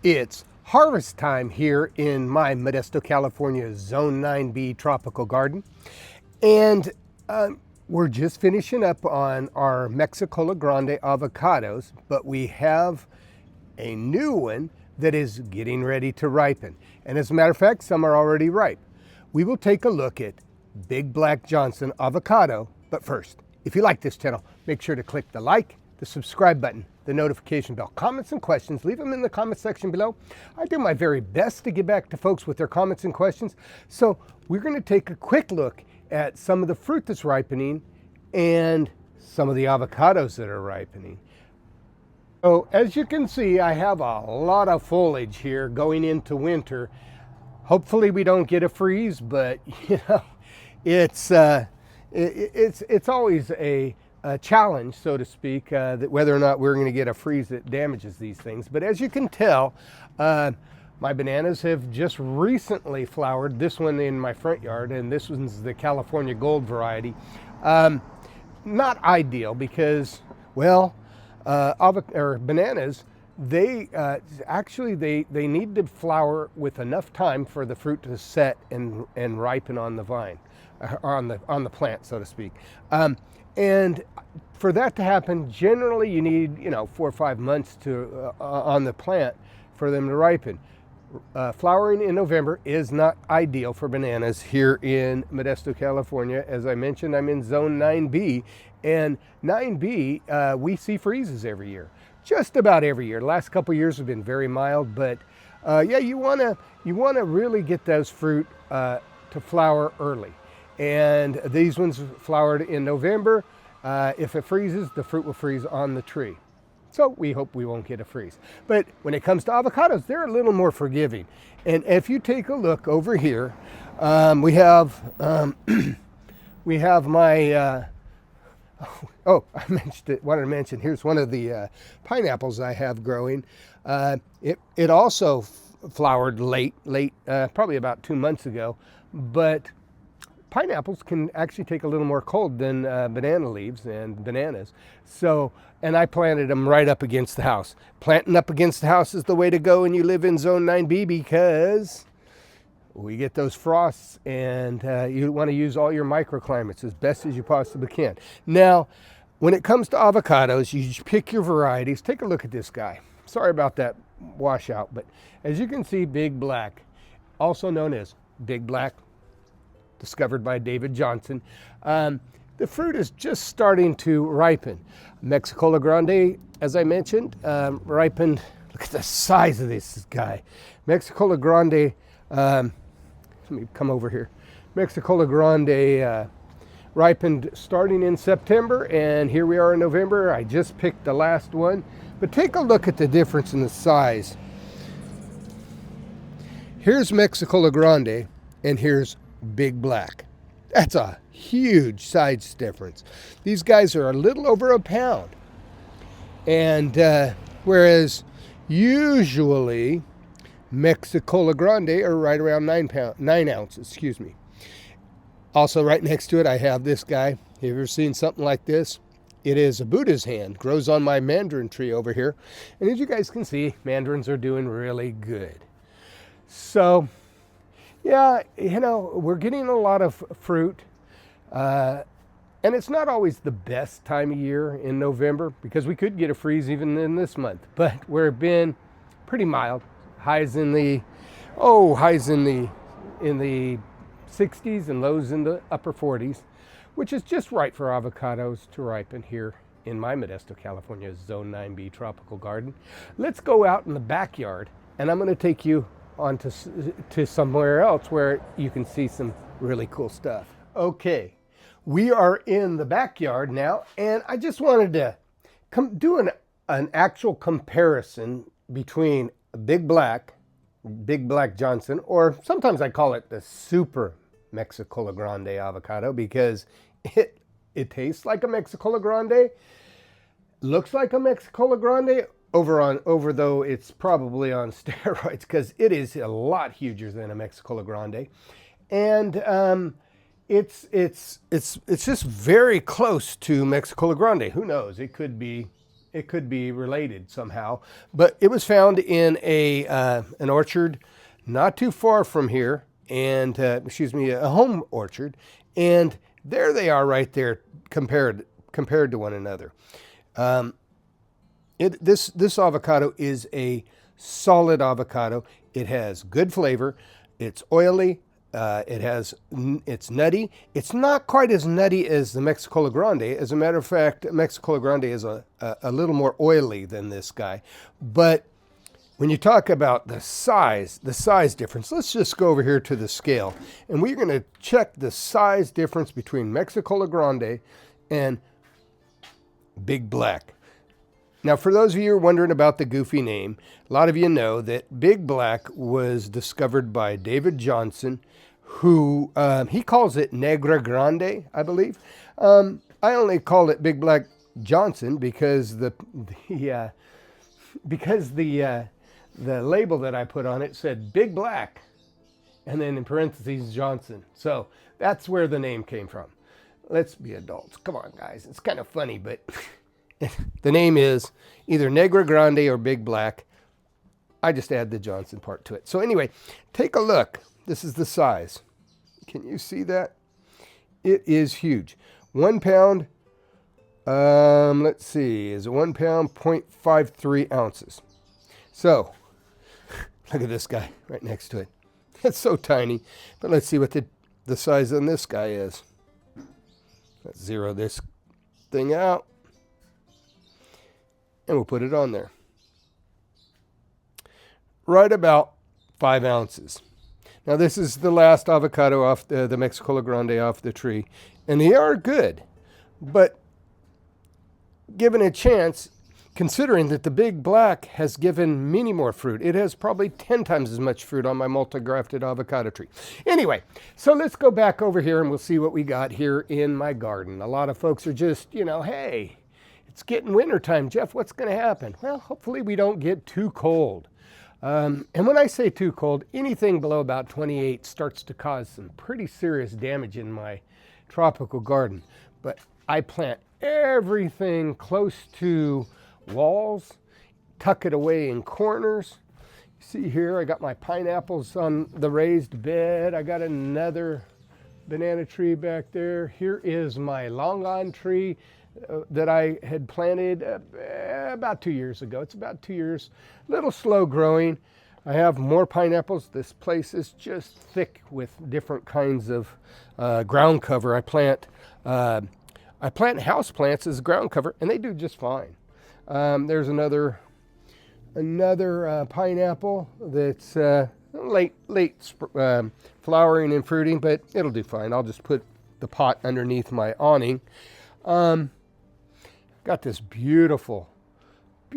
It's harvest time here in my Modesto, California Zone 9B tropical garden. And we're just finishing up on our Mexicola Grande avocados, but we have a new one that is getting ready to ripen. And as a matter of fact, some are already ripe. We will take a look at Big Black Johnson avocado. But first, if you like this channel, make sure to click the like, the subscribe button, the notification bell. Comments and questions, leave them in the comment section below. I do my very best to get back to folks with their comments and questions. So we're going to take a quick look at some of the fruit that's ripening and some of the avocados that are ripening. So as you can see, I have a lot of foliage here going into winter. Hopefully we don't get a freeze, but you know, it's always a challenge, so to speak, that whether or not we're going to get a freeze that damages these things. But as you can tell, my bananas have just recently flowered. This one in my front yard, and this one's the California Gold variety. Not ideal because, well, bananas, they need to flower with enough time for the fruit to set and ripen on the vine, or on the plant, so to speak. And for that to happen, generally you need 4 or 5 months to on the plant for them to ripen. Flowering in November is not ideal for bananas here in Modesto, California. As I mentioned, I'm in Zone 9B, and 9B we see freezes every year, just about every year. The last couple of years have been very mild, but yeah, you wanna really get those fruit to flower early. And these ones flowered in November. If it freezes, the fruit will freeze on the tree. So we hope we won't get a freeze. But when it comes to avocados, they're a little more forgiving. And if you take a look over here, we have my, wanted to mention, here's one of the pineapples I have growing. It also flowered late, probably about 2 months ago, but pineapples can actually take a little more cold than banana leaves and bananas. So, and I planted them right up against the house. Planting up against the house is the way to go when you live in Zone 9B, because we get those frosts, and you want to use all your microclimates as best as you possibly can. Now, when it comes to avocados, you just pick your varieties. Take a look at this guy. Sorry about that washout, but as you can see, Big Black, also known as Big Black, discovered by David Johnson. The fruit is just starting to ripen. Mexicola Grande, as I mentioned, ripened. Look at the size of this guy. Mexicola Grande, let me come over here. Mexicola Grande ripened starting in September, and here we are in November. I just picked the last one. But take a look at the difference in the size. Here's Mexicola Grande, and here's Big Black. That's a huge size difference. These guys are a little over a pound. And whereas usually Mexicola Grande are right around 9 ounces, excuse me. Also right next to it, I have this guy. Have you ever seen something like this? It is a Buddha's hand. Grows on my mandarin tree over here. And as you guys can see, mandarins are doing really good. So, yeah, we're getting a lot of fruit, and it's not always the best time of year in November, because we could get a freeze even in this month, but we've been pretty mild. Highs in the 60s and lows in the upper 40s, which is just right for avocados to ripen here in my Modesto, California Zone 9B tropical garden. Let's go out in the backyard, and I'm going to take you on to somewhere else where you can see some really cool stuff. Okay, we are in the backyard now, and I just wanted to do an actual comparison between Big Black Johnson, or sometimes I call it the Super Mexicola Grande avocado, because it tastes like a Mexicola Grande, looks like a Mexicola Grande, over though it's probably on steroids, because it is a lot huger than a Mexicola Grande, and it's just very close to Mexicola Grande. Who knows? It could be it could be related somehow. But it was found in an orchard not too far from here, and a home orchard, and there they are right there compared to one another. This avocado is a solid avocado. It has good flavor. It's oily. It's nutty. It's not quite as nutty as the Mexicola Grande. As a matter of fact, Mexicola Grande is a little more oily than this guy. But when you talk about the size difference, let's just go over here to the scale. And we're going to check the size difference between Mexicola Grande and Big Black. Now, for those of you who are wondering about the goofy name, a lot of you know that Big Black was discovered by David Johnson, who he calls it Negra Grande, I believe. I only call it Big Black Johnson because the label that I put on it said Big Black, and then in parentheses Johnson. So that's where the name came from. Let's be adults. Come on, guys. It's kind of funny, but the name is either Negra Grande or Big Black. I just add the Johnson part to it. So anyway, take a look. This is the size. Can you see that? It is huge. 1 pound, let's see, is it 1 pound, 0.53 ounces. So, look at this guy right next to it. It's so tiny. But let's see what the size on this guy is. Let's zero this thing out. And we'll put it on there. Right about 5 ounces. Now this is the last avocado off the Mexicola Grande off the tree. And they are good. But given a chance, considering that the Big Black has given many more fruit, it has probably 10 times as much fruit on my multi-grafted avocado tree. Anyway, so let's go back over here and we'll see what we got here in my garden. A lot of folks are just, hey, it's getting wintertime, Jeff, what's going to happen? Well, hopefully we don't get too cold. And when I say too cold, anything below about 28 starts to cause some pretty serious damage in my tropical garden. But I plant everything close to walls, tuck it away in corners. You see here, I got my pineapples on the raised bed. I got another banana tree back there. Here is my longan tree that I had planted about 2 years ago. It's about 2 years, a little slow growing. I have more pineapples. This place is just thick with different kinds of ground cover. I plant house plants as ground cover, and they do just fine. There's another pineapple that's late flowering and fruiting, but it'll do fine. I'll just put the pot underneath my awning. Got this beautiful, what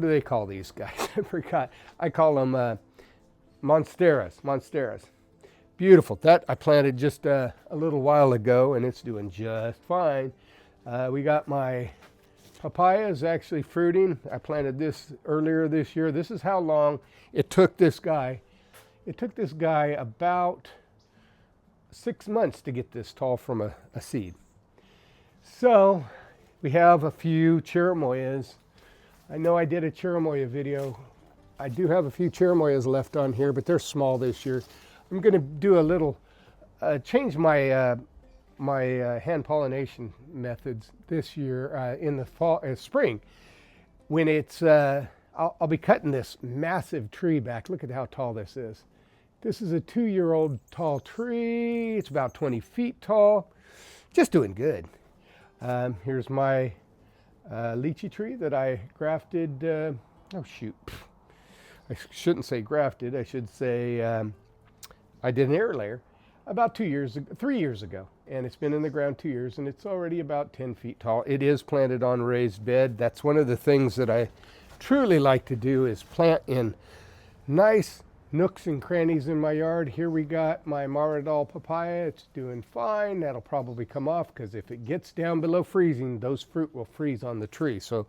do they call these guys? I forgot. I call them monsteras. Beautiful. That I planted just a little while ago, and it's doing just fine. We got my papayas actually fruiting. I planted this earlier this year. This is how long it took this guy. It took this guy about 6 months to get this tall from a seed. So we have a few cherimoyas. I know I did a cherimoya video. I do have a few cherimoyas left on here, but they're small this year. I'm going to do a little, change my hand pollination methods this year in the spring. When it's, I'll be cutting this massive tree back. Look at how tall this is. This is a 2-year-old tall tree. It's about 20 feet tall. Just doing good. Here's my lychee tree that I grafted. Oh shoot, I shouldn't say grafted. I should say I did an air layer about 3 years ago, and it's been in the ground 2 years, and it's already about 10 feet tall. It is planted on raised bed. That's one of the things that I truly like to do, is plant in nice nooks and crannies in my yard. Here we got my Maradol papaya. It's doing fine. That'll probably come off because if it gets down below freezing, those fruit will freeze on the tree. So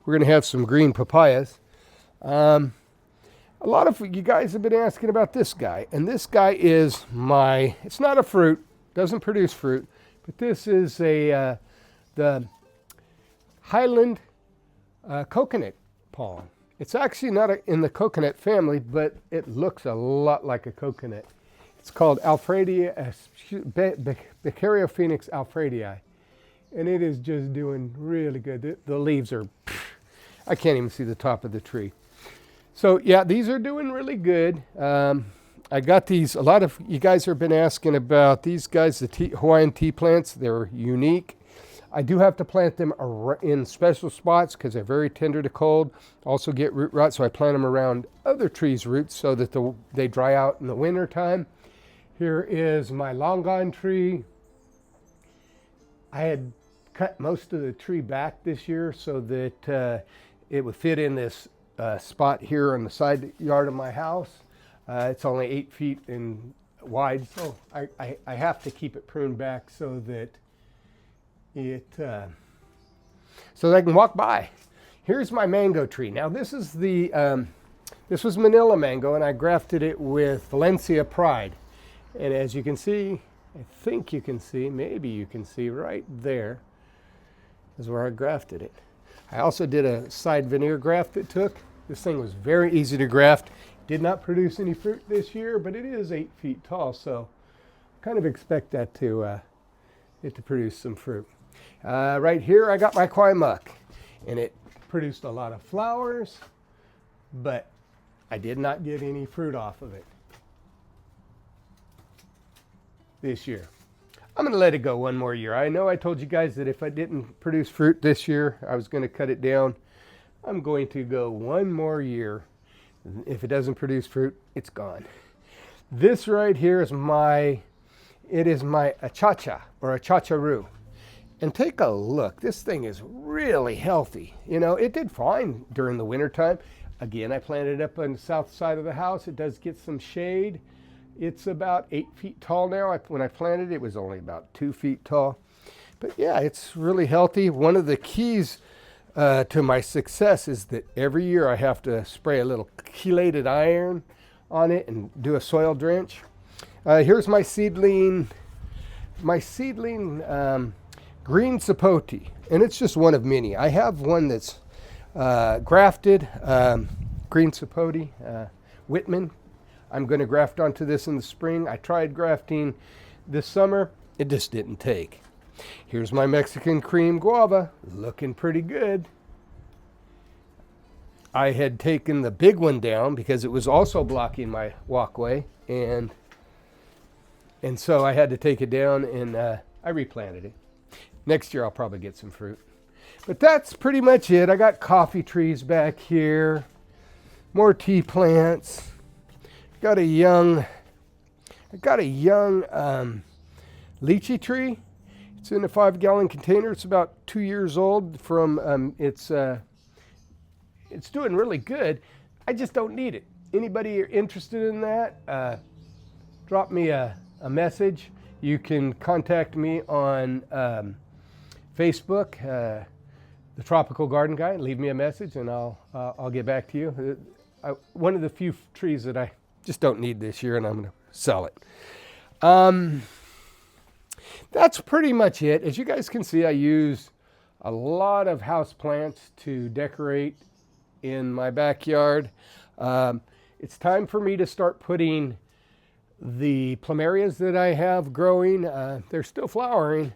we're going to have some green papayas. A lot of you guys have been asking about this guy, and this guy is it's not a fruit, doesn't produce fruit, but this is the Highland coconut palm. It's actually not in the coconut family, but it looks a lot like a coconut. It's called Beccaria Phoenix Alfredii, and it is just doing really good. The leaves are, I can't even see the top of the tree. So yeah, these are doing really good. I got these, a lot of you guys have been asking about these guys, the Hawaiian tea plants. They're unique. I do have to plant them in special spots because they're very tender to cold. Also get root rot, so I plant them around other trees' roots so that they dry out in the winter time. Here is my long gone tree. I had cut most of the tree back this year so that it would fit in this spot here on the side yard of my house. It's only 8 feet wide, so I have to keep it pruned back so that so that I can walk by. Here's my mango tree. Now this is this was Manila mango, and I grafted it with Valencia Pride. And as you can see, I think you can see, maybe you can see right there is where I grafted it. I also did a side veneer graft it took. This thing was very easy to graft. Did not produce any fruit this year, but it is 8 feet tall, so kind of expect that it to produce some fruit. Right here I got my kwai muck, and it produced a lot of flowers, but I did not get any fruit off of it this year. I'm going to let it go one more year. I know I told you guys that if I didn't produce fruit this year, I was going to cut it down. I'm going to go one more year. If it doesn't produce fruit, it's gone. This right here is my achacha, or achacharu. And take a look. This thing is really healthy. You know, it did fine during the winter time. Again, I planted it up on the south side of the house. It does get some shade. It's about 8 feet tall now. When I planted it, it was only about 2 feet tall. But yeah, it's really healthy. One of the keys to my success is that every year I have to spray a little chelated iron on it and do a soil drench. Here's my seedling green sapote, and it's just one of many. I have one that's grafted, green sapote, Whitman. I'm going to graft onto this in the spring. I tried grafting this summer. It just didn't take. Here's my Mexican cream guava, looking pretty good. I had taken the big one down because it was also blocking my walkway, and so I had to take it down, and I replanted it. Next year I'll probably get some fruit. But that's pretty much it. I got coffee trees back here, more tea plants. I got a young lychee tree. It's in a 5-gallon container. It's about 2 years old. It's doing really good. I just don't need it. Anybody interested in that? Drop me a message. You can contact me on Facebook, the Tropical Garden Guy. Leave me a message, and I'll get back to you. One of the few trees that I just don't need this year, and I'm going to sell it. That's pretty much it. As you guys can see, I use a lot of house plants to decorate in my backyard. It's time for me to start putting the plumerias that I have growing. They're still flowering.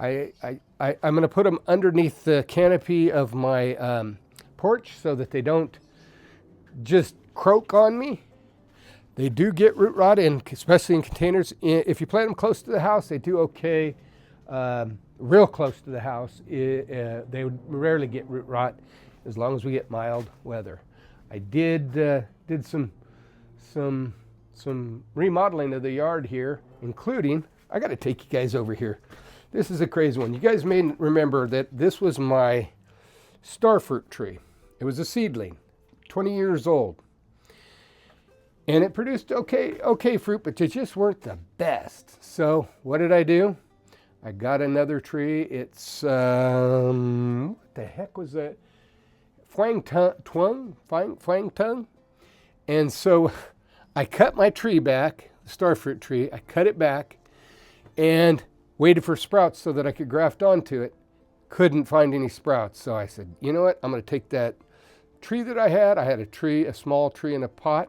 I'm going to put them underneath the canopy of my porch so that they don't just croak on me. They do get root rot, especially in containers. If you plant them close to the house, they do okay. Real close to the house, they would rarely get root rot as long as we get mild weather. I did some remodeling of the yard here, including, I got to take you guys over here. This is a crazy one. You guys may remember that this was my starfruit tree. It was a seedling, 20 years old. And it produced okay fruit, but they just weren't the best. So what did I do? I got another tree. It's, what the heck was that? Fang tongue. And so I cut my tree back, the starfruit tree. I cut it back and waited for sprouts so that I could graft onto it. couldn't find any sprouts. So I said, you know what? I'm going to take that tree that I had. I had a small tree in a pot,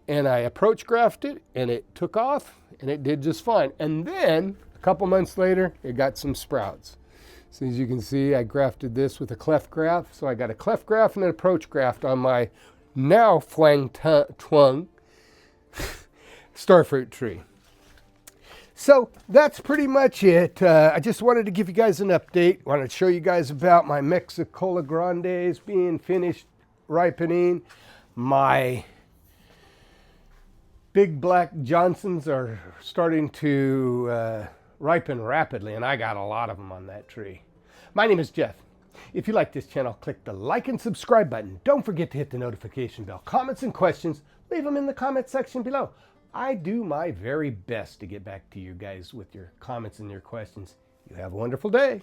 and I approach grafted, and it took off, and it did just fine. And then a couple months later, it got some sprouts. So as you can see, I grafted this with a cleft graft. So I got a cleft graft and an approach graft on my now flang twung starfruit tree. So that's pretty much it. I just wanted to give you guys an update. Wanted to show you guys about my Mexicola Grandes being finished ripening. My big black Johnsons are starting to ripen rapidly, and I got a lot of them on that tree. My name is Jeff. If you like this channel, click the like and subscribe button. Don't forget to hit the notification bell. Comments and questions, leave them in the comment section below. I do my very best to get back to you guys with your comments and your questions. You have a wonderful day.